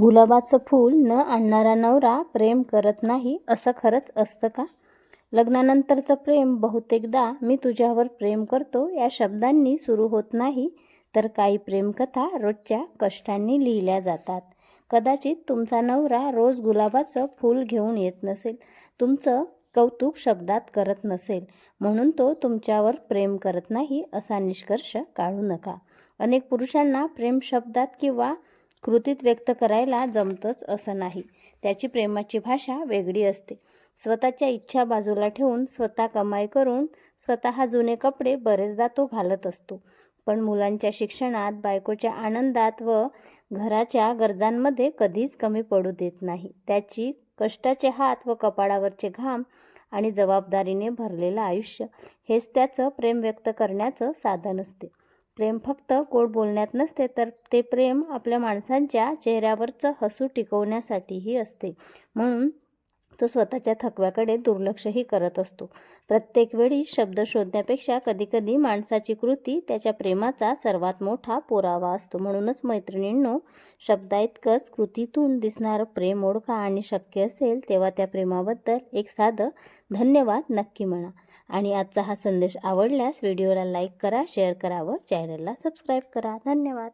गुलाबाचं फूल न आणणारा नवरा प्रेम करत नाही असं खरंच असतं का? लग्नानंतरचं प्रेम बहुतेकदा मी तुझ्यावर प्रेम करतो या शब्दांनी सुरू होत नाही, तर काही प्रेमकथा रोजच्या कष्टांनी लिहिल्या जातात. कदाचित तुमचा नवरा रोज गुलाबाचं फूल घेऊन येत नसेल, तुमचं कौतुक शब्दात करत नसेल, म्हणून तो तुमच्यावर प्रेम करत नाही असा निष्कर्ष काढू नका. अनेक पुरुषांना प्रेम शब्दात किंवा कृतीत व्यक्त करायला जमतंच असं नाही. त्याची प्रेमाची भाषा वेगळी असते. स्वतःच्या इच्छा बाजूला ठेवून, स्वतः कमाई करून, स्वतः जुने कपडे बरेचदा तो घालत असतो. पण मुलांच्या शिक्षणात, बायकोच्या आनंदात व घराच्या गरजांमध्ये कधीच कमी पडू देत नाही. त्याची कष्टाचे हात व कपाळावरचे घाम आणि जबाबदारीने भरलेलं आयुष्य हेच त्याचं प्रेम व्यक्त करण्याचं साधन असते. प्रेम फक्त गोड बोलण्यात नसते, तर ते प्रेम आपल्या माणसांच्या चेहऱ्यावरचं हसू टिकवण्यासाठीही असते. म्हणून तो स्वतःच्या थकव्याकडे दुर्लक्षही करत असतो. प्रत्येक वेळी शब्द शोधण्यापेक्षा कधीकधी माणसाची कृती त्याच्या प्रेमाचा सर्वात मोठा पुरावा असतो. म्हणूनच मैत्रिणींनो, शब्दाइतकंच कृतीतून दिसणारं प्रेम ओळखा आणि शक्य असेल तेव्हा त्या प्रेमाबद्दल एक साधं धन्यवाद नक्की म्हणा. आणि आजचा हा संदेश आवडल्यास व्हिडिओला लाईक करा, शेअर करा व चॅनलला सबस्क्राईब करा. धन्यवाद.